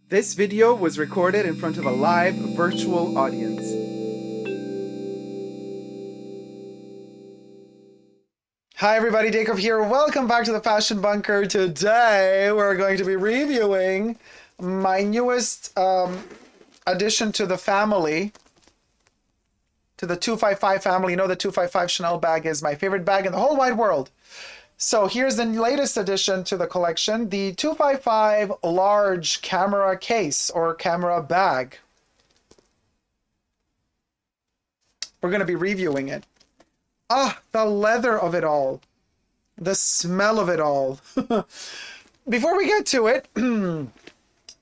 This video was recorded in front of a live virtual audience. Hi everybody, Dacob here. Welcome back to the Fashion Bunker. Today we're going to be reviewing my newest addition to the family, to the 255 family. You know the 255 Chanel bag is my favorite bag in the whole wide world. So here's the latest addition to the collection, the 255 large camera case or camera bag. We're going to be reviewing it. Ah, the leather of it all. The smell of it all. Before we get to it,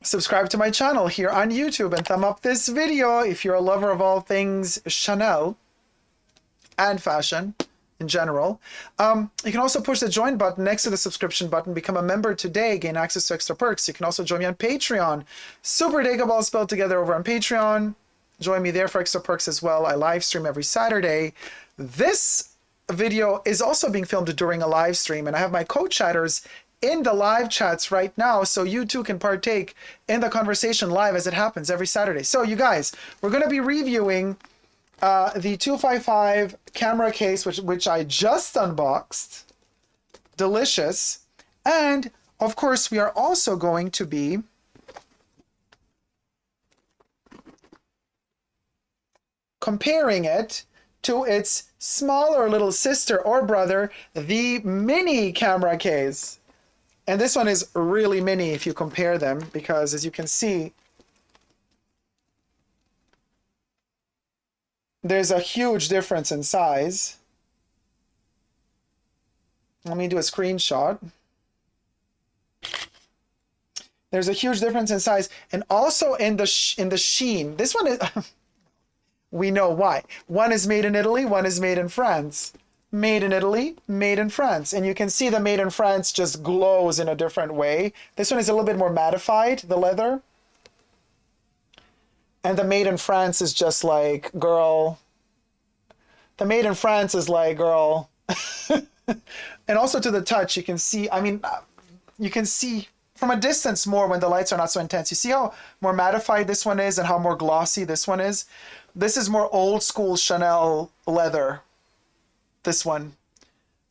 subscribe to my channel here on YouTube and thumb up this video if you're a lover of all things Chanel and fashion in general. You can also push the join button next to the subscription button, become a member today, gain access to extra perks. You can also join me on Patreon. superdacob all spelled together over on Patreon. Join me there for extra perks as well. I live stream every Saturday. This video is also being filmed during a live stream, and I have my co-chatters in the live chats right now, so you too can partake in the conversation live as it happens every Saturday. So you guys, we're going to be reviewing the 255 camera case, which I just unboxed. Delicious. And of course, we are also going to be comparing it to its smaller little sister or brother, the mini camera case. And this one is really mini if you compare them, because as you can see, there's a huge difference in size. Let me do a screenshot. There's a huge difference in size, and also in the sheen. This one is, we know why. One is made in Italy, one is made in France. Made in Italy, made in France. And you can see the made in France just glows in a different way. This one is a little bit more mattified, the leather. And the made in France is just like, girl. The made in France is like, girl. And also to the touch, you can see, I mean, you can see from a distance more when the lights are not so intense. You see how more mattified this one is and how more glossy this one is? This is more old school Chanel leather. This one.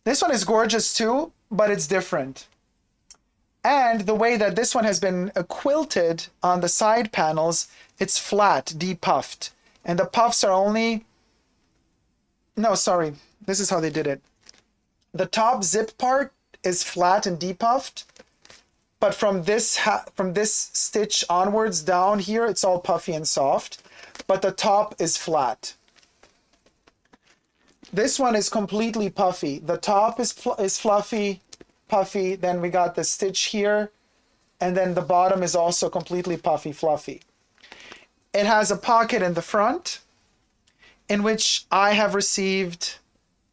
This one is gorgeous too, but it's different. And the way that this one has been quilted on the side panels, it's flat, depuffed. And the puffs are only... No, sorry. This is how they did it. The top zip part is flat and depuffed. But from this stitch onwards down here, it's all puffy and soft. But the top is flat. This one is completely puffy. The top is fluffy, puffy. Then we got the stitch here. And then the bottom is also completely puffy, fluffy. It has a pocket in the front in which I have received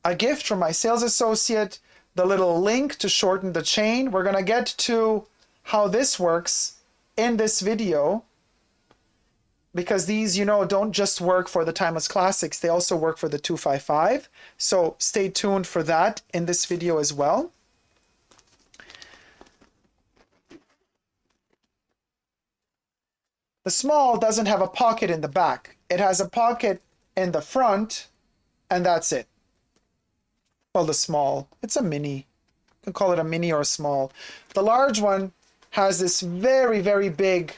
a gift from my sales associate, the little link to shorten the chain. We're going to get to how this works in this video, because these, you know, don't just work for the Timeless Classics. They also work for the 255. So stay tuned for that in this video as well. The small doesn't have a pocket in the back. It has a pocket in the front, and that's it. Well, the small, it's a mini. You can call it a mini or a small. The large one has this very, very big,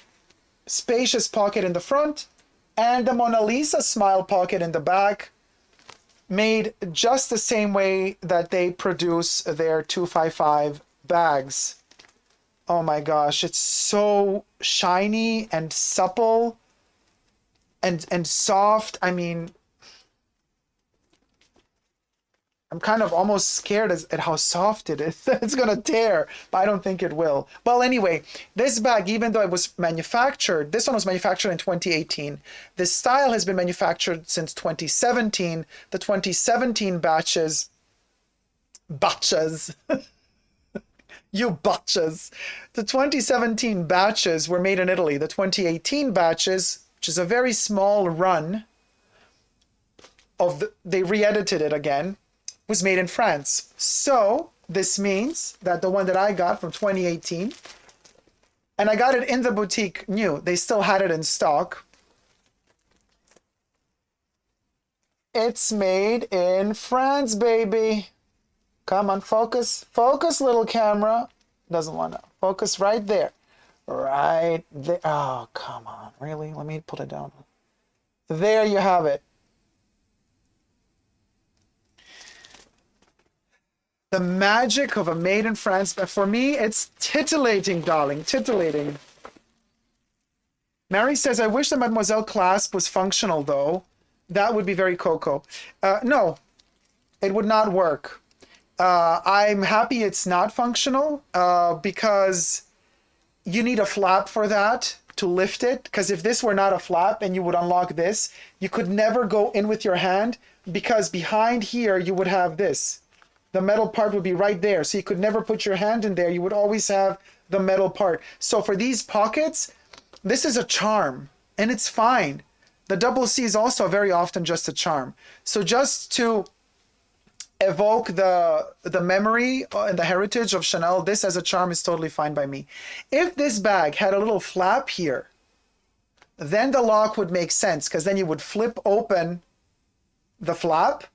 spacious pocket in the front, and the Mona Lisa smile pocket in the back, made just the same way that they produce their 255 bags. Oh my gosh, it's so shiny and supple and soft. I mean, I'm kind of almost scared at how soft it is. It's gonna tear, but I don't think it will. Well, anyway, this bag, even though it was manufactured, this one was manufactured in 2018. This style has been manufactured since 2017. The 2017 batches, you batches. The 2017 batches were made in Italy. The 2018 batches, which is a very small run of they re-edited it again, was made in France. So this means that the one that I got from 2018 And I got it in the boutique new. They still had it in stock. It's made in France, baby. Come on, focus. Focus, little camera. Doesn't want to. Focus right there. Right there. Oh, come on. Really? Let me put it down. There you have it. The magic of a made in France. But for me, it's titillating, darling. Titillating. Mary says, I wish the Mademoiselle clasp was functional, though. That would be very coco. No, it would not work. I'm happy it's not functional because you need a flap for that to lift it. Because if this were not a flap and you would unlock this, you could never go in with your hand because behind here you would have this. The metal part would be right there. So you could never put your hand in there. You would always have the metal part. So for these pockets, this is a charm and it's fine. The double C is also very often just a charm. So just to evoke the memory and the heritage of Chanel, this as a charm is totally fine by me. If this bag had a little flap here, then the lock would make sense because then you would flip open the flap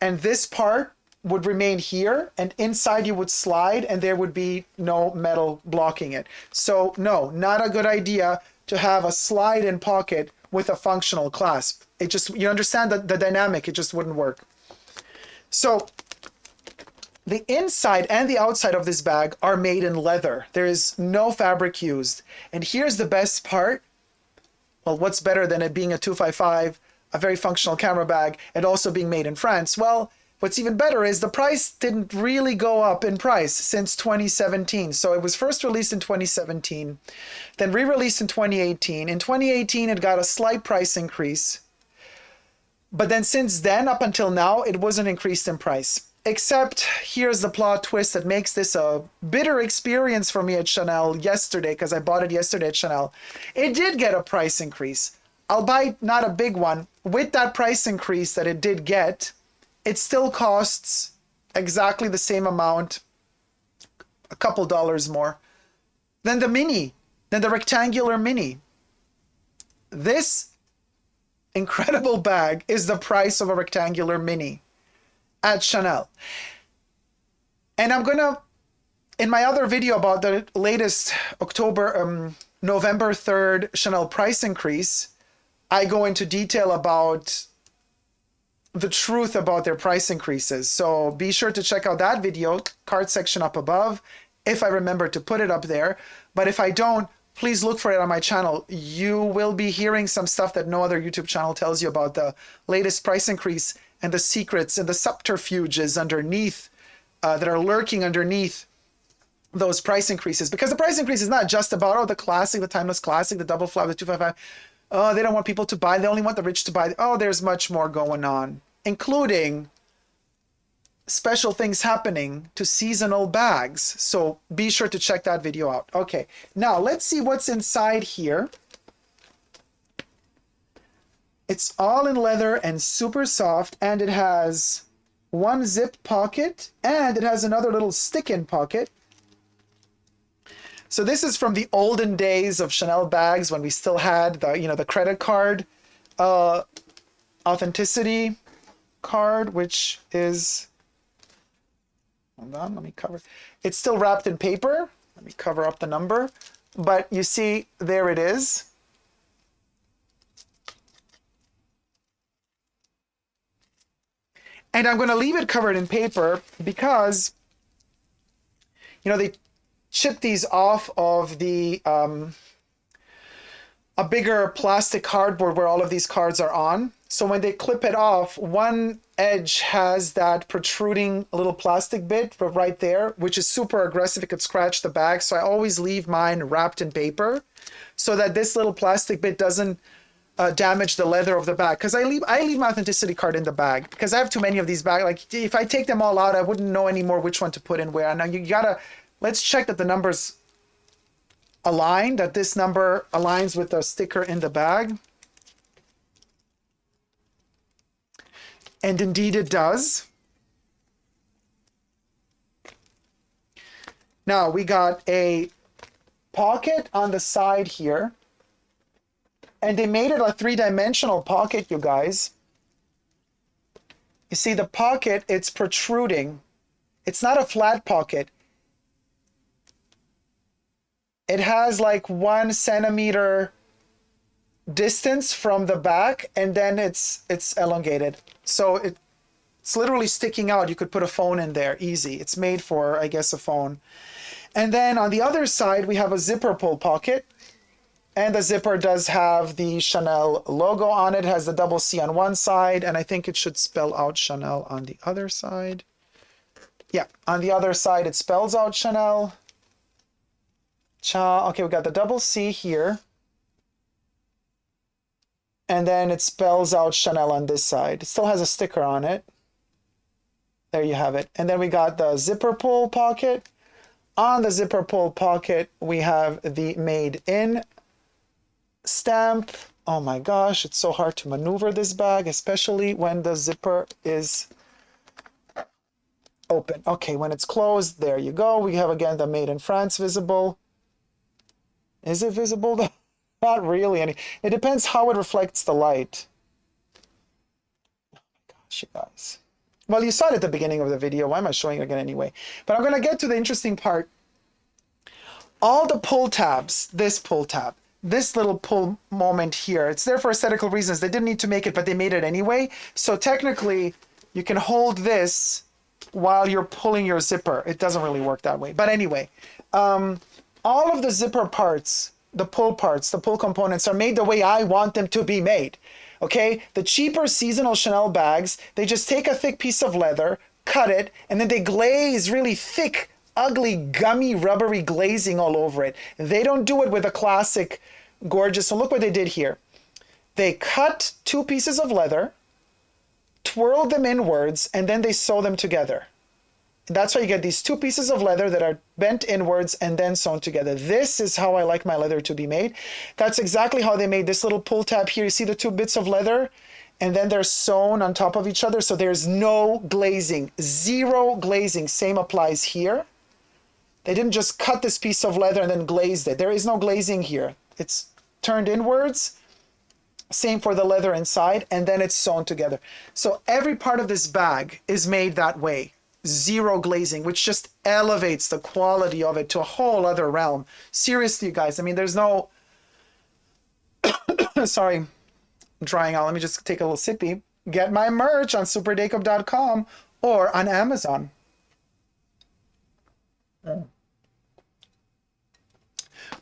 and this part would remain here and inside you would slide and there would be no metal blocking it. So no, not a good idea to have a slide in pocket with a functional clasp. It just, you understand the dynamic, it just wouldn't work. So the inside and the outside of this bag are made in leather. There is no fabric used. And here's the best part. Well, what's better than it being a 255, a very functional camera bag, and also being made in France? Well, what's even better is the price didn't really go up in price since 2017. So it was first released in 2017, then re-released in 2018. In 2018, it got a slight price increase. But then since then, up until now, it wasn't increased in price. Except here's the plot twist that makes this a bitter experience for me at Chanel yesterday, because I bought it yesterday at Chanel. It did get a price increase, albeit not a big one. With that price increase that it did get, it still costs exactly the same amount, a couple dollars more, than the mini, than the rectangular mini. This incredible bag is the price of a rectangular mini at Chanel. And I'm gonna, in my other video about the latest November 3rd Chanel price increase, I go into detail about the truth about their price increases. So be sure to check out that video, card section up above, if I remember to put it up there. But if I don't, please look for it on my channel. You will be hearing some stuff that no other YouTube channel tells you about the latest price increase and the secrets and the subterfuges underneath that are lurking underneath those price increases. Because the price increase is not just about, oh, the classic, the timeless classic, the double flap, the 255. Oh, they don't want people to buy. They only want the rich to buy. Oh, there's much more going on, including special things happening to seasonal bags. So be sure to check that video out. Okay, now let's see what's inside here. It's all in leather and super soft, and it has one zip pocket and it has another little stick-in pocket. So this is from the olden days of Chanel bags when we still had the, the credit card authenticity card, which is, hold on, let me cover. It's still wrapped in paper. Let me cover up the number. But you see, there it is. And I'm going to leave it covered in paper because, they chip these off of the a bigger plastic cardboard where all of these cards are on. So when they clip it off, one edge has that protruding little plastic bit right there, which is super aggressive. It could scratch the bag. So I always leave mine wrapped in paper so that this little plastic bit doesn't damage the leather of the bag. Because I leave my authenticity card in the bag because I have too many of these bags. Like if I take them all out, I wouldn't know anymore which one to put in where. Now you gotta, let's check that the numbers align, that this number aligns with the sticker in the bag. And indeed it does. Now we got a pocket on the side here. And they made it a 3-dimensional pocket, you guys. You see the pocket, it's protruding. It's not a flat pocket. It has like 1 centimeter distance from the back, and then it's elongated. So it's literally sticking out. You could put a phone in there, easy. It's made for, I guess, a phone. And then on the other side, we have a zipper pull pocket. And the zipper does have the Chanel logo on it. It has the double C on one side, and I think it should spell out Chanel on the other side. Yeah, on the other side, it spells out Chanel. Okay, we got the double C here. And then it spells out Chanel on this side. It still has a sticker on it. There you have it. And then we got the zipper pull pocket. On the zipper pull pocket, we have the made in stamp. Oh my gosh, it's so hard to maneuver this bag, especially when the zipper is open. Okay, when it's closed, there you go. We have again the made in France visible. Is it visible? Not really any. It depends how it reflects the light. Oh my gosh, you guys. Well, you saw it at the beginning of the video. Why am I showing it again anyway? But I'm going to get to the interesting part. All the pull tabs, this pull tab, this little pull moment here, it's there for aesthetical reasons. They didn't need to make it, but they made it anyway. So technically, you can hold this while you're pulling your zipper. It doesn't really work that way. But anyway, all of the zipper parts, the pull components are made the way I want them to be made. Okay, the cheaper seasonal Chanel bags, they just take a thick piece of leather, cut it, and then they glaze really thick, ugly, gummy, rubbery glazing all over it. They don't do it with a classic, gorgeous. So look what they did here. They cut 2 pieces of leather, twirled them inwards, and then they sew them together. That's why you get these 2 pieces of leather that are bent inwards and then sewn together. This is how I like my leather to be made. That's exactly how they made this little pull tab here. You see the 2 bits of leather? And then they're sewn on top of each other. So there's no glazing, 0 glazing. Same applies here. They didn't just cut this piece of leather and then glazed it. There is no glazing here. It's turned inwards. Same for the leather inside. And then it's sewn together. So every part of this bag is made that way. 0 glazing, which just elevates the quality of it to a whole other realm. Seriously, you guys, I mean, there's no... Sorry, I'm drying out. Let me just take a little sippy. Get my merch on superdacob.com or on Amazon.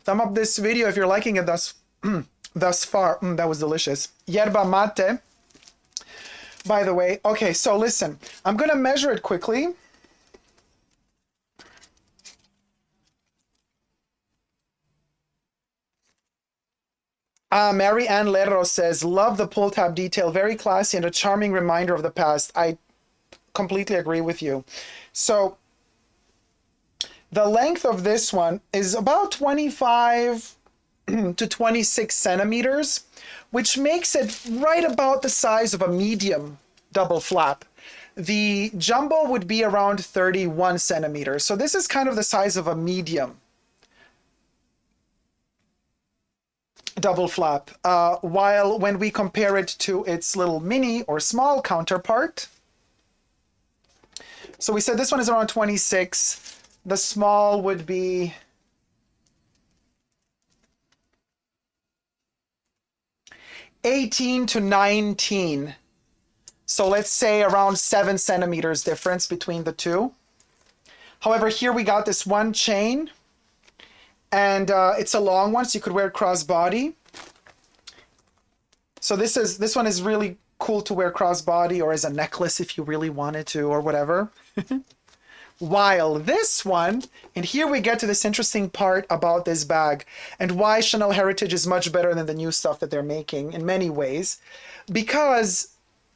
Thumb up this video if you're liking it thus far. That was delicious. Yerba mate. By the way, okay, so listen, I'm going to measure it quickly. Mary Ann Lerro says, love the pull tab detail, very classy and a charming reminder of the past. I completely agree with you. So the length of this one is about 25 to 26 centimeters, which makes it right about the size of a medium double flap. The jumbo would be around 31 centimeters. So this is kind of the size of a medium double flap. While when we compare it to its little mini or small counterpart, so we said this one is around 26. The small would be 18 to 19. So let's say around 7 centimeters difference between the two. However, here we got this one chain, and it's a long one, so you could wear it crossbody. So this one is really cool to wear crossbody or as a necklace if you really wanted to or whatever. While this one, and here we get to this interesting part about this bag and why Chanel Heritage is much better than the new stuff that they're making in many ways. Because,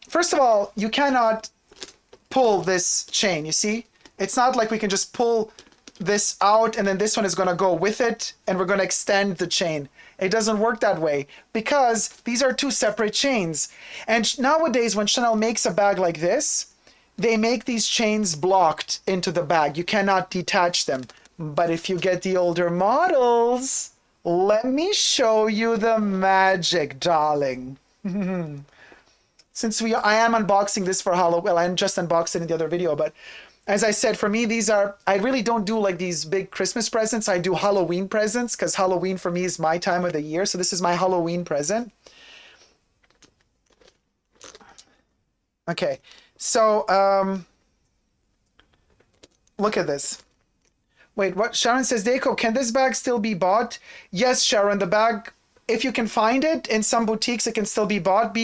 first of all, you cannot pull this chain, you see? It's not like we can just pull this out and then this one is going to go with it and we're going to extend the chain. It doesn't work that way because these are 2 separate chains. And nowadays, when Chanel makes a bag like this, they make these chains blocked into the bag. You cannot detach them. But if you get the older models, let me show you the magic, darling. Since I am unboxing this for Halloween, well, I just unboxed it in the other video, but as I said, for me, I really don't do like these big Christmas presents. I do Halloween presents because Halloween for me is my time of the year. So this is my Halloween present. Okay, so look at this. Wait, what? Sharon says, Dacob, can this bag still be bought? Yes, Sharon, the bag, if you can find it in some boutiques, it can still be bought.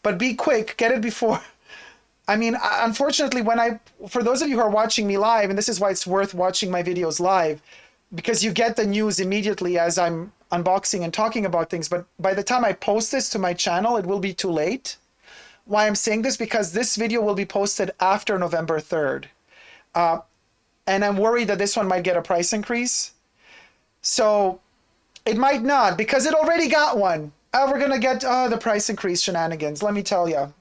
But be quick, get it before. I mean, unfortunately, for those of you who are watching me live, and this is why it's worth watching my videos live, because you get the news immediately as I'm unboxing and talking about things. But by the time I post this to my channel, it will be too late. Why I'm saying this? Because this video will be posted after November 3rd. And I'm worried that this one might get a price increase. So it might not, because it already got one. We're going to get the price increase shenanigans. Let me tell you.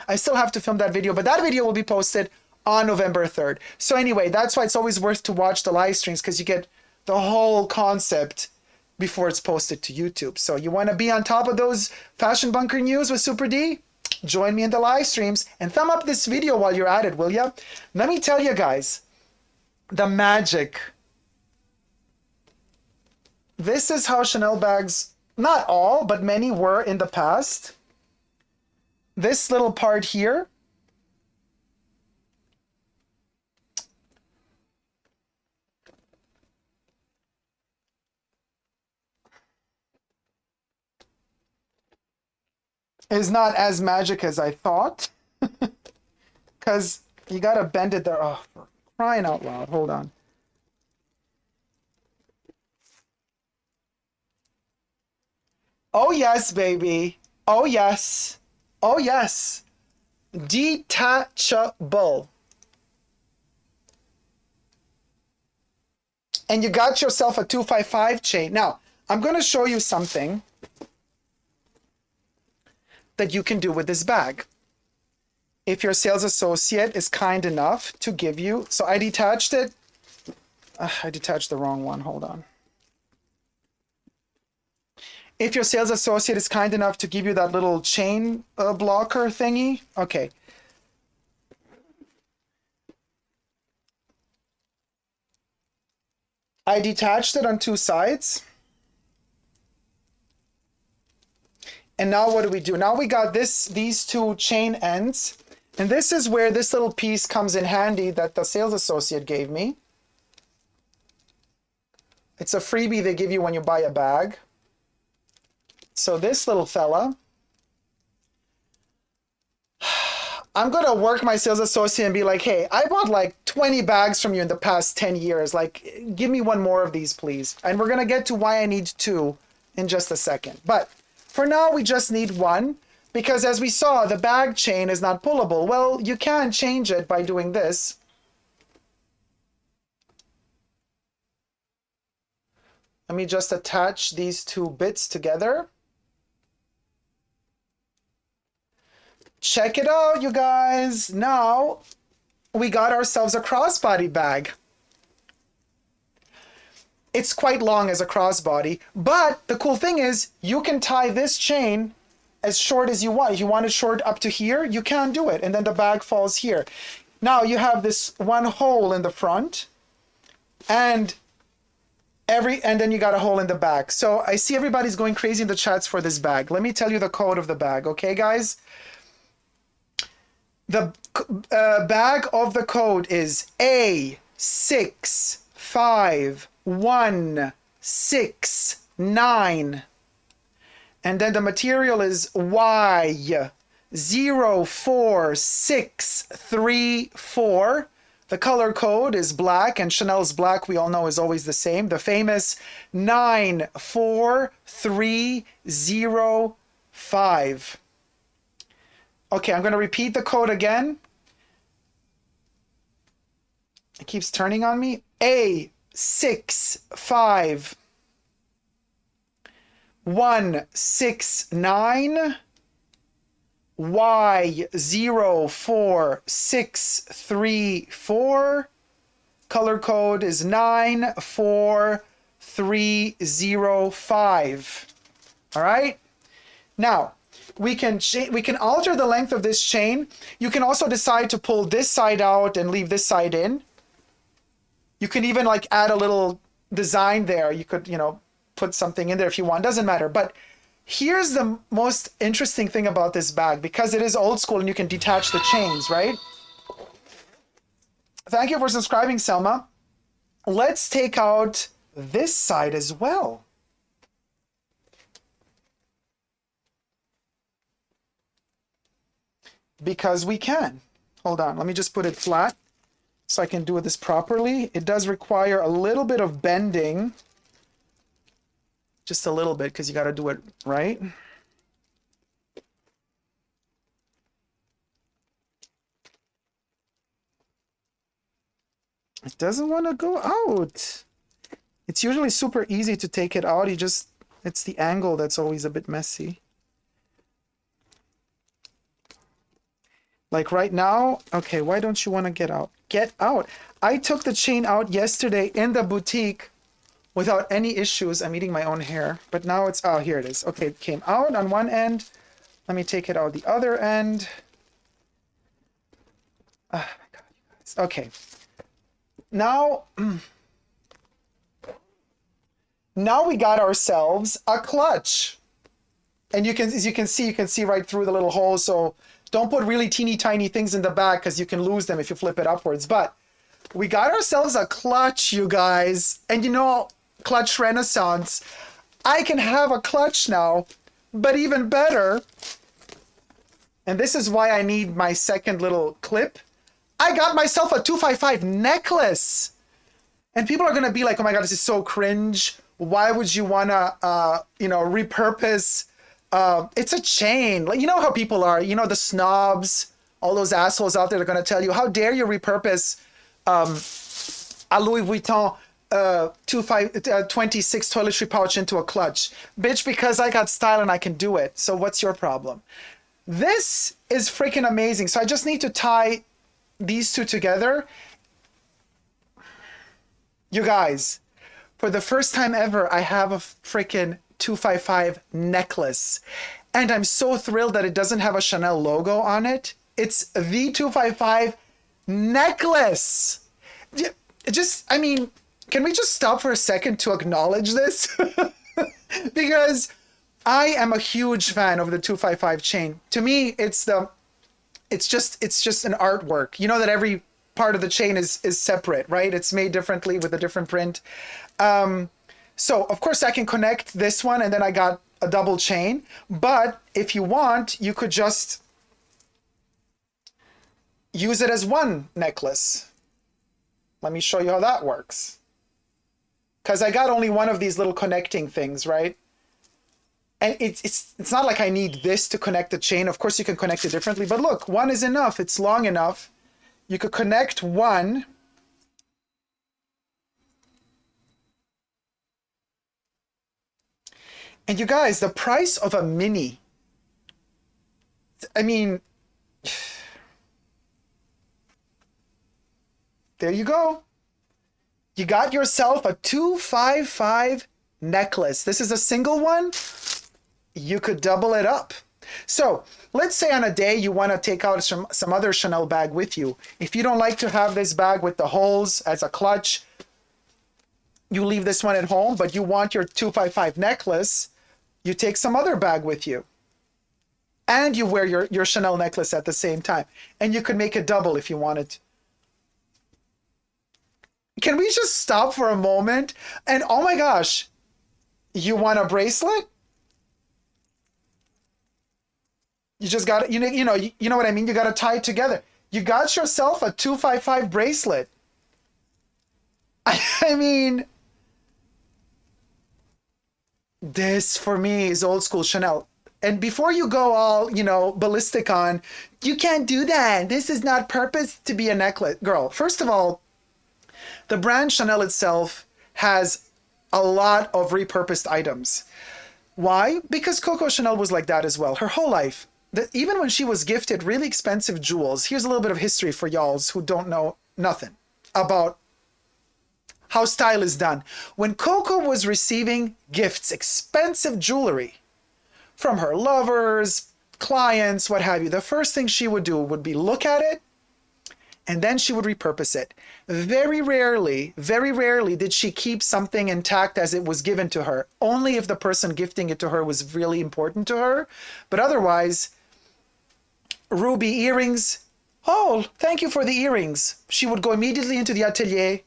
I still have to film that video, but that video will be posted on November 3rd. So anyway, that's why it's always worth to watch the live streams, because you get the whole concept before it's posted to YouTube. So you want to be on top of those Fashion Bunker news with Super D? Join me in the live streams and thumb up this video while you're at it, will ya? Let me tell you guys, the magic. This is how Chanel bags, not all, but many were in the past. This little part here is not as magic as I thought, because you gotta bend it there. Oh, for crying out loud. Hold on. Oh yes, baby. Oh yes. Oh yes. Detachable. And you got yourself a 255 chain. Now, I'm going to show you something that you can do with this bag. If your sales associate is kind enough to give you, so I detached it. I detached the wrong one. Hold on. If your sales associate is kind enough to give you that little chain blocker thingy, okay. I detached it on two sides. And now what do? Now we got these two chain ends. And this is where this little piece comes in handy that the sales associate gave me. It's a freebie they give you when you buy a bag. So this little fella, I'm going to work my sales associate and be like, hey, I bought like 20 bags from you in the past 10 years. Like, give me one more of these, please. And we're going to get to why I need two in just a second. But for now, we just need one, because as we saw, the bag chain is not pullable. Well, you can change it by doing this. Let me just attach these two bits together. Check it out, you guys. Now we got ourselves a crossbody bag. It's quite long as a crossbody, but the cool thing is you can tie this chain as short as you want. If you want it short up to here, you can do it, and then the bag falls here. Now you have this one hole in the front, and then you got a hole in the back. So I see everybody's going crazy in the chats for this bag. Let me tell you the code of the bag, okay, guys? The bag of the code is A65169. And then the material is Y04634. The color code is black, and Chanel's black, we all know, is always the same. The famous 94305. Okay, I'm going to repeat the code again. It keeps turning on me. A65169 Y04634 Color code is 94305. All right. Now we can alter the length of this chain. You can also decide to pull this side out and leave this side in. You can even like add a little design there. You could, you know, put something in there if you want. Doesn't matter. But here's the most interesting thing about this bag, because it is old school and you can detach the chains, right? Thank you for subscribing, Selma. Let's take out this side as well. Because we can. Hold on, let me just put it flat so I can do this properly. It does require a little bit of bending. Just a little bit, because you got to do it right. It doesn't want to go out. It's usually super easy to take it out. It's the angle that's always a bit messy. Like right now, okay, why don't you want to get out? Get out. I took the chain out yesterday in the boutique without any issues. I'm eating my own hair, but now it's, oh, here it is. Okay, it came out on one end. Let me take it out the other end. Oh my God, you guys. Okay. Now we got ourselves a clutch. And you can, as you can see right through the little hole. So don't put really teeny tiny things in the back because you can lose them if you flip it upwards. But we got ourselves a clutch, you guys. And you know, clutch renaissance. I can have a clutch now, but even better. And this is why I need my second little clip. I got myself a 255 necklace. And people are going to be like, oh my God, this is so cringe. Why would you want to, you know, repurpose? It's a chain. Like, you know how people are, you know, the snobs, all those assholes out there are going to tell you, how dare you repurpose a Louis Vuitton 26 toiletry pouch into a clutch. Bitch, because I got style and I can do it. So what's your problem? This is freaking amazing. So I just need to tie these two together. You guys, for the first time ever, I have a freaking 255 necklace. And I'm so thrilled that it doesn't have a Chanel logo on it. It's the 255 necklace. Just, I mean, can we just stop for a second to acknowledge this? Because I am a huge fan of the 255 chain. To me, it's just an artwork. You know that every part of the chain is separate, right? It's made differently with a different print. So of course I can connect this one and then I got a double chain. But if you want, you could just use it as one necklace. Let me show you how that works. Because I got only one of these little connecting things, right? And it's not like I need this to connect the chain. Of course you can connect it differently, but look, one is enough. It's long enough. You could connect one. And you guys, the price of a mini, I mean, there you go. You got yourself a 255 necklace. This is a single one. You could double it up. So let's say on a day you want to take out some other Chanel bag with you. If you don't like to have this bag with the holes as a clutch, you leave this one at home, but you want your 255 necklace, you take some other bag with you. And you wear your Chanel necklace at the same time. And you could make it double if you wanted. Can we just stop for a moment? And oh my gosh, you want a bracelet? You just got to, you know what I mean? You got to tie it together. You got yourself a 255 bracelet. I mean, this for me is old school Chanel. And before you go all, ballistic on, you can't do that. This is not purposed to be a necklace. Girl, first of all, the brand Chanel itself has a lot of repurposed items. Why? Because Coco Chanel was like that as well, her whole life. Even when she was gifted really expensive jewels, here's a little bit of history for y'alls who don't know nothing about how style is done. When Coco was receiving gifts, expensive jewelry from her lovers, clients, what have you, the first thing she would do would be look at it, and then she would repurpose it. Very rarely did she keep something intact as it was given to her. Only if the person gifting it to her was really important to her. But otherwise, ruby earrings. Oh, thank you for the earrings. She would go immediately into the atelier,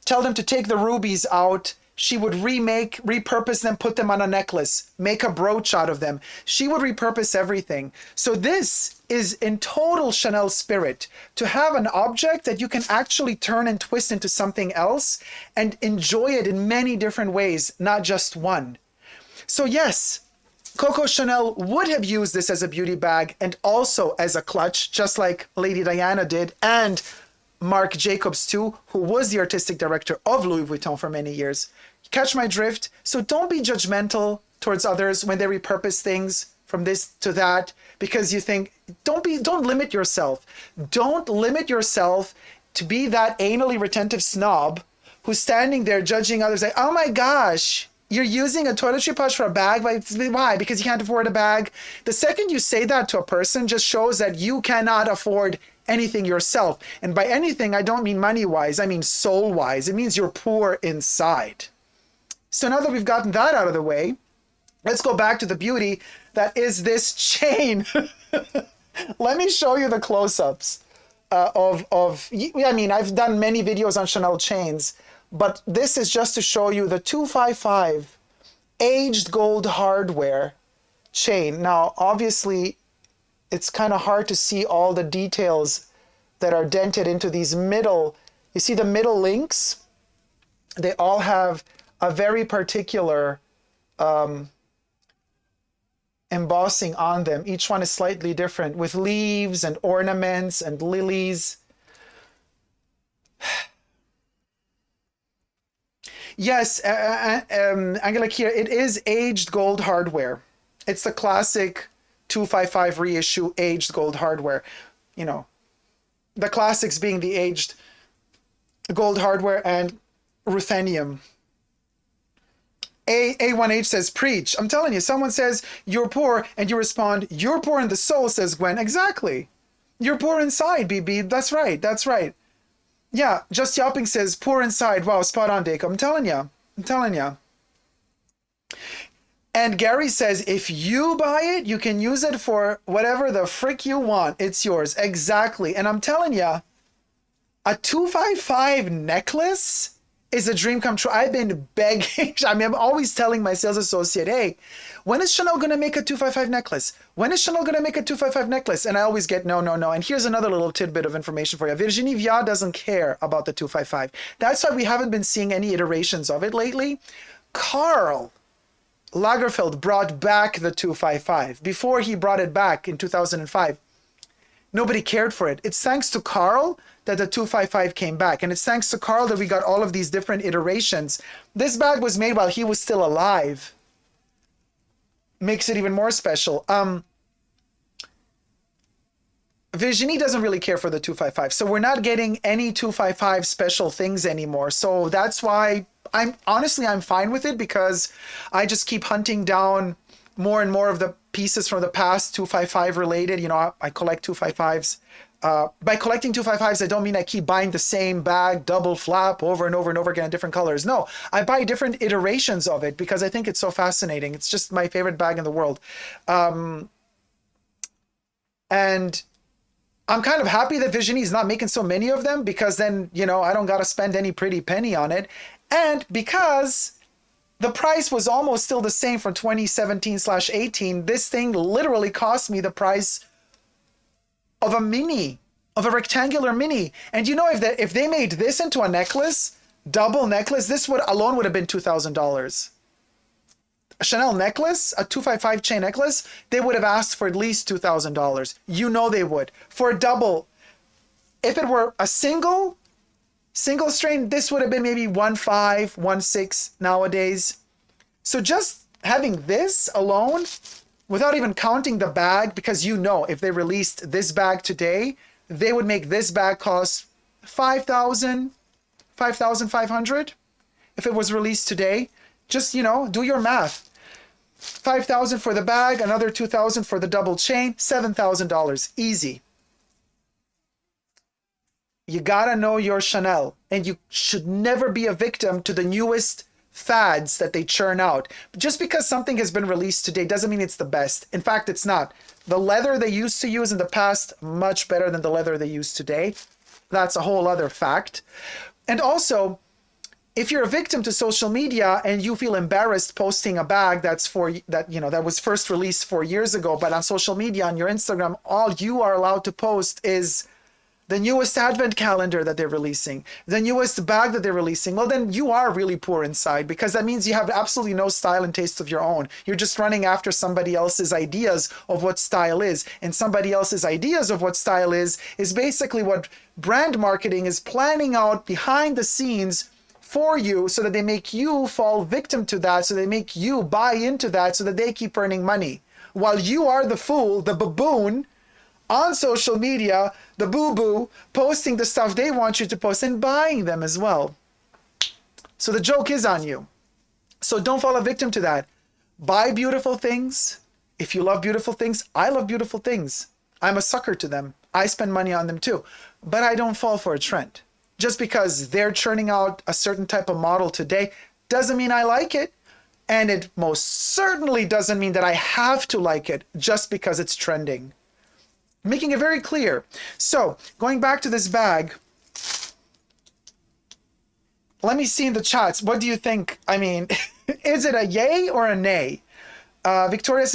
tell them to take the rubies out. She would repurpose them, put them on a necklace, make a brooch out of them. She would repurpose everything. So this is in total Chanel spirit, to have an object that you can actually turn and twist into something else and enjoy it in many different ways, not just one. So yes, Coco Chanel would have used this as a beauty bag and also as a clutch, just like Lady Diana did, and Marc Jacobs too, who was the artistic director of Louis Vuitton for many years. Catch my drift? So don't be judgmental towards others when they repurpose things from this to that, because you think, don't limit yourself. Don't limit yourself to be that anally retentive snob who's standing there judging others like, oh my gosh, you're using a toiletry pouch for a bag? Why? Because you can't afford a bag? The second you say that to a person just shows that you cannot afford anything yourself. And by anything, I don't mean money-wise, I mean soul-wise. It means you're poor inside. So now that we've gotten that out of the way, let's go back to the beauty that is this chain. Let me show you the close-ups I mean, I've done many videos on Chanel chains, but this is just to show you the 255 aged gold hardware chain. Now, obviously, it's kind of hard to see all the details that are dented into these middle. You see the middle links? They all have a very particular embossing on them. Each one is slightly different with leaves and ornaments and lilies. Yes, Angela Kier, it is aged gold hardware. It's the classic 255 reissue aged gold hardware. You know, the classics being the aged gold hardware and ruthenium. A1H says, preach. I'm telling you, someone says, you're poor, and you respond, you're poor in the soul, says Gwen. Exactly. You're poor inside, BB. That's right. That's right. Yeah, Just Yopping says, poor inside. Wow, spot on, Dacob. I'm telling you. I'm telling you. And Gary says, if you buy it, you can use it for whatever the frick you want. It's yours. Exactly. And I'm telling you, a 255 necklace is a dream come true. I've been begging. I mean, I'm always telling my sales associate, hey, when is Chanel going to make a 255 necklace? When is Chanel going to make a 255 necklace? And I always get no, no, no. And here's another little tidbit of information for you. Virginie Viard doesn't care about the 255. That's why we haven't been seeing any iterations of it lately. Karl Lagerfeld brought back the 255 before he brought it back in 2005. Nobody cared for it. It's thanks to Karl that the 255 came back. And it's thanks to Karl that we got all of these different iterations. This bag was made while he was still alive. Makes it even more special. Virginie doesn't really care for the 255. So we're not getting any 255 special things anymore. So that's why I'm fine with it, because I just keep hunting down more and more of the pieces from the past 255 related. You know, I collect 255s. By collecting 255s, I don't mean I keep buying the same bag, double flap, over and over and over again in different colors. No, I buy different iterations of it because I think it's so fascinating. It's just my favorite bag in the world. And I'm kind of happy that Virginie is not making so many of them, because then, you know, I don't got to spend any pretty penny on it. And because the price was almost still the same from 2017/18, this thing literally cost me the price of a mini, of a rectangular mini. And you know, if they made this into a necklace, double necklace, this would have been $2,000. A Chanel necklace, a 255 chain necklace, they would have asked for at least $2,000. You know they would. For a double, if it were a single strain, this would have been maybe 1.5, 1.6 nowadays. So just having this alone, without even counting the bag, because you know, if they released this bag today, they would make this bag cost $5,000, $5,500. if it was released today. Just, you know, do your math. $5,000 for the bag, another $2,000 for the double chain, $7,000. Easy. You gotta know your Chanel, and you should never be a victim to the newest fads that they churn out. Just because something has been released today doesn't mean it's the best. In fact, it's not. The leather they used to use in the past, much better than the leather they use today. That's a whole other fact. And also, if you're a victim to social media and you feel embarrassed posting a bag that was first released 4 years ago, but on social media, on your Instagram, all you are allowed to post is the newest advent calendar that they're releasing, the newest bag that they're releasing, well, then you are really poor inside, because that means you have absolutely no style and taste of your own. You're just running after somebody else's ideas of what style is. And somebody else's ideas of what style is basically what brand marketing is planning out behind the scenes for you, so that they make you fall victim to that, so they make you buy into that, so that they keep earning money. While you are the fool, the baboon, on social media, the boo-boo, posting the stuff they want you to post and buying them as well. So the joke is on you. So don't fall a victim to that. Buy beautiful things. If you love beautiful things, I love beautiful things. I'm a sucker to them. I spend money on them too. But I don't fall for a trend. Just because they're churning out a certain type of model today doesn't mean I like it. And it most certainly doesn't mean that I have to like it just because it's trending. Making it very clear. So, going back to this bag, let me see in the chats. What do you think? I mean, is it a yay or a nay? Victoria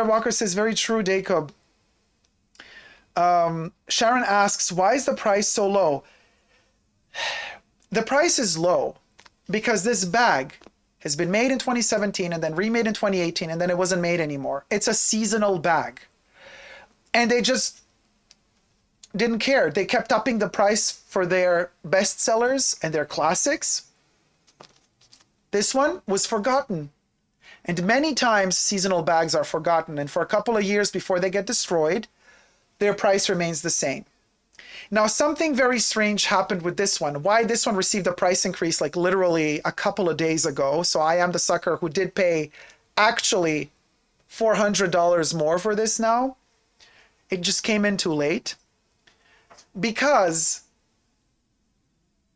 Walker says, very true, Dacob. Sharon asks, why is the price so low? The price is low because this bag has been made in 2017 and then remade in 2018, and then it wasn't made anymore. It's a seasonal bag. And they just didn't care. They kept upping the price for their bestsellers and their classics. This one was forgotten. And many times seasonal bags are forgotten. And for a couple of years before they get destroyed, their price remains the same. Now, something very strange happened with this one. Why this one received a price increase like literally a couple of days ago. So I am the sucker who did pay actually $400 more for this now. It just came in too late because,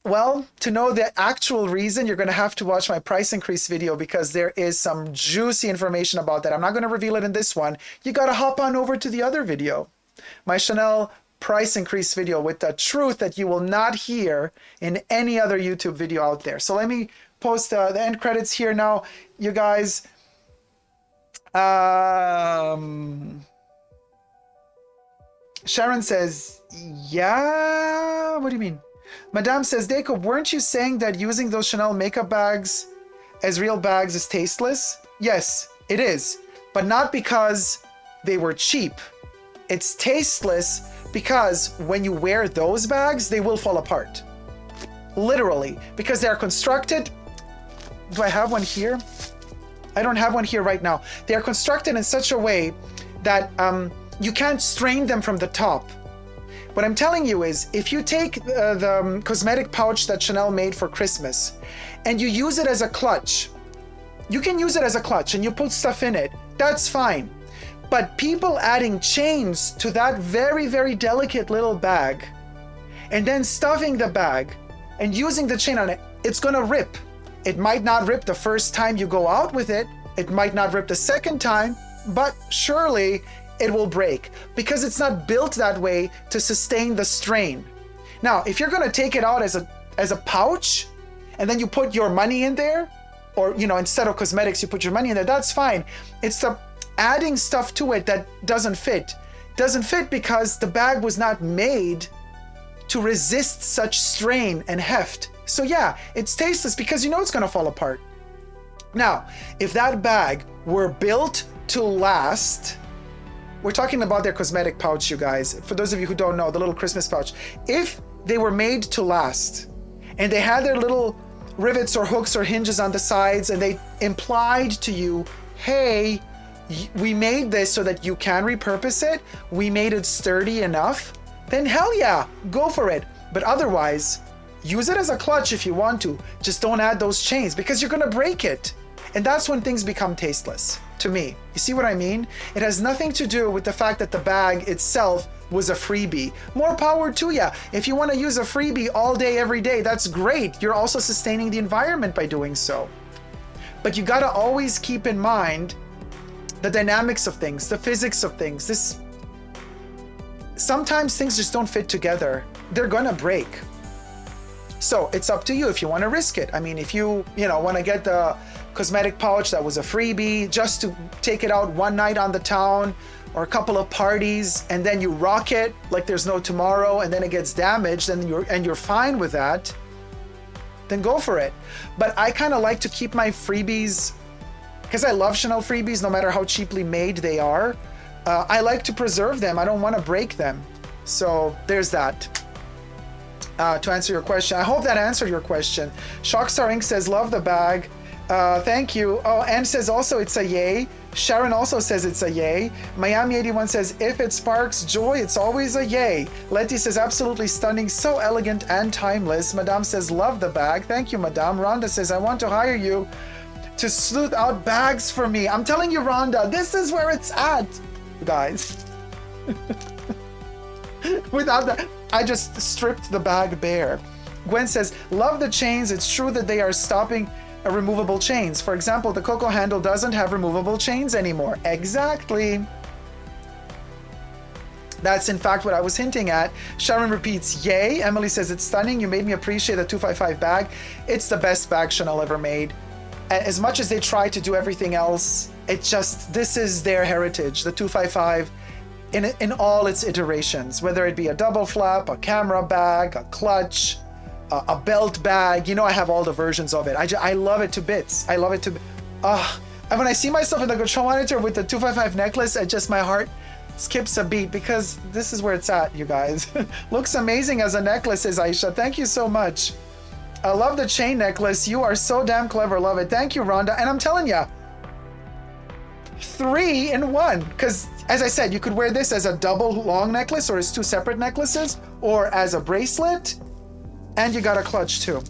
well, to know the actual reason, you're going to have to watch my price increase video, because there is some juicy information about that. I'm not going to reveal it in this one. You got to hop on over to the other video, my Chanel price increase video, with the truth that you will not hear in any other YouTube video out there. So let me post the end credits here now, you guys. Sharon says, yeah, what do you mean? Madame says, Dacob, weren't you saying that using those Chanel makeup bags as real bags is tasteless? Yes, it is, but not because they were cheap. It's tasteless because when you wear those bags, they will fall apart. Literally, because they're constructed. Do I have one here? I don't have one here right now. They're constructed in such a way that you can't strain them from the top. What I'm telling you is, if you take the cosmetic pouch that Chanel made for Christmas and you use it as a clutch, you can use it as a clutch and you put stuff in it, that's fine. But people adding chains to that very, very delicate little bag and then stuffing the bag and using the chain on it, it's gonna rip. It might not rip the first time you go out with it. It might not rip the second time, but surely it will break because it's not built that way to sustain the strain. Now, if you're gonna take it out as a pouch and then you put your money in there, or, you know, instead of cosmetics, you put your money in there, that's fine. It's the adding stuff to it that doesn't fit. Doesn't fit because the bag was not made to resist such strain and heft. So yeah, it's tasteless because you know it's gonna fall apart. Now, if that bag were built to last, we're talking about their cosmetic pouch, you guys. For those of you who don't know, the little Christmas pouch. If they were made to last and they had their little rivets or hooks or hinges on the sides and they implied to you, hey, we made this so that you can repurpose it, we made it sturdy enough, then hell yeah, go for it. But otherwise, Use it as a clutch if you want to. Just don't add those chains because you're gonna break it. And that's when things become tasteless, to me. You see what I mean? It has nothing to do with the fact that the bag itself was a freebie. More power to ya. If you want to use a freebie all day, every day, that's great. You're also sustaining the environment by doing so. But you gotta always keep in mind the dynamics of things, the physics of things. Sometimes things just don't fit together. They're gonna break. So it's up to you if you want to risk it. I mean, if you want to get the cosmetic pouch that was a freebie just to take it out one night on the town or a couple of parties, and then you rock it like there's no tomorrow, and then it gets damaged, and you're fine with that, then go for it. But I kind of like to keep my freebies, because I love Chanel freebies no matter how cheaply made they are. I like to preserve them. I don't want to break them. So there's that. To answer your question. I hope that answered your question. Shockstar Inc. says, love the bag. Thank you. Oh, Anne says also it's a yay. Sharon also says it's a yay. Miami 81 says, if it sparks joy, it's always a yay. Letty says, absolutely stunning, so elegant and timeless. Madame says, love the bag. Thank you, Madame. Rhonda says, I want to hire you to sleuth out bags for me. I'm telling you, Rhonda, this is where it's at, guys. Without that, I just stripped the bag bare. Gwen says, love the chains. It's true that they are stopping removable chains. For example, the Coco handle doesn't have removable chains anymore. Exactly. That's in fact what I was hinting at. Sharon repeats, yay. Emily says, it's stunning. You made me appreciate the 255 bag. It's the best bag Chanel ever made. As much as they try to do everything else, this is their heritage, the 255. In all its iterations, whether it be a double flap, a camera bag, a clutch, a belt bag. I have all the versions of it. I love it to bits. I love it to and when I see myself in the control monitor with the 255 necklace, my heart skips a beat, because this is where it's at, you guys. Looks amazing as a necklace, says Aisha. Thank you so much. I love the chain necklace. You are so damn clever. Love it. Thank you, Rhonda. And I'm telling you, 3 in 1, because as I said, you could wear this as a double long necklace or as 2 separate necklaces or as a bracelet, and you got a clutch too.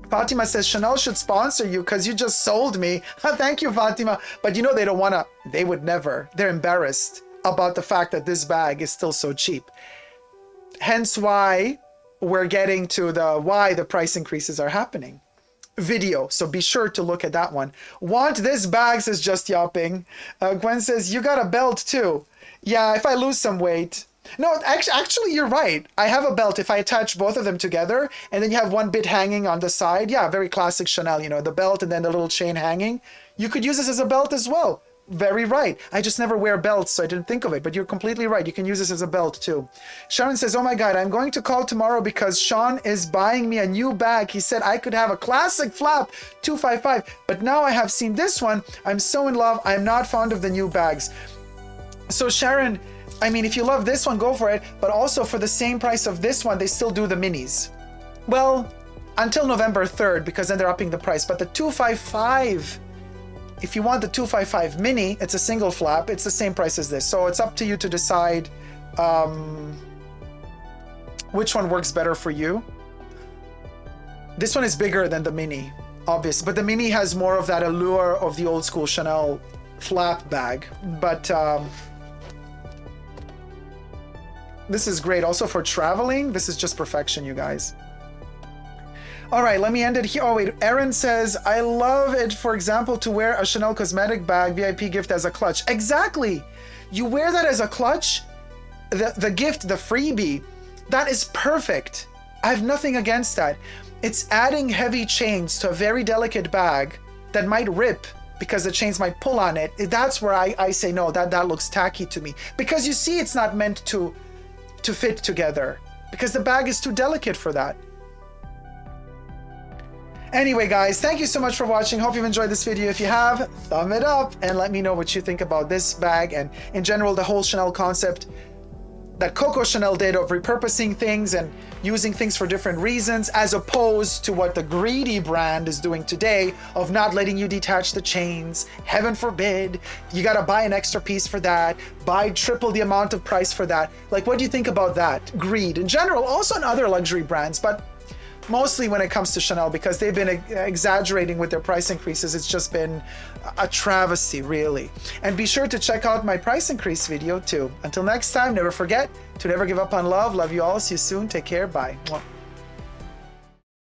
Fatima says, Chanel should sponsor you because you just sold me. Thank you, Fatima. But they don't want to, they would never. They're embarrassed about the fact that this bag is still so cheap. Hence why we're getting to why the price increases are happening. Video, so be sure to look at that one. Want this bag, says Just Yopping. Gwen says, you got a belt too. Yeah, if I lose some weight. No, actually you're right. I have a belt. If I attach both of them together and then you have one bit hanging on the side, yeah, very classic Chanel, the belt and then the little chain hanging. You could use this as a belt as well. Very right. I just never wear belts, so I didn't think of it, but you're completely right. You can use this as a belt too. Sharon says, oh my God, I'm going to call tomorrow because Sean is buying me a new bag. He said I could have a classic flap 255, but now I have seen this one. I'm so in love. I'm not fond of the new bags. So Sharon, I mean, if you love this one, go for it, but also for the same price of this one, they still do the minis. Well, until November 3rd, because then they're upping the price, but the 255, if you want the 255 mini, it's a single flap. It's the same price as this. So it's up to you to decide which one works better for you. This one is bigger than the mini, obviously. But the mini has more of that allure of the old school Chanel flap bag. But this is great. Also for traveling, this is just perfection, you guys. All right, let me end it here. Oh, wait. Erin says, I love it, for example, to wear a Chanel cosmetic bag VIP gift as a clutch. Exactly. You wear that as a clutch, the gift, the freebie, that is perfect. I have nothing against that. It's adding heavy chains to a very delicate bag that might rip because the chains might pull on it. That's where I say, no, that looks tacky to me. Because you see, it's not meant to fit together because the bag is too delicate for that. Anyway, guys, thank you so much for watching. Hope you've enjoyed this video. If you have, thumb it up and let me know what you think about this bag and in general the whole Chanel concept that Coco Chanel did of repurposing things and using things for different reasons, as opposed to what the greedy brand is doing today of not letting you detach the chains. Heaven forbid, you gotta buy an extra piece for that, buy triple the amount of price for that. Like, what do you think about that? Greed in general, also in other luxury brands, but mostly when it comes to Chanel, because they've been exaggerating with their price increases. It's just been a travesty, really. And be sure to check out my price increase video too. Until next time, never forget to never give up on love. Love you all. See you soon. Take care. Bye. Mwah.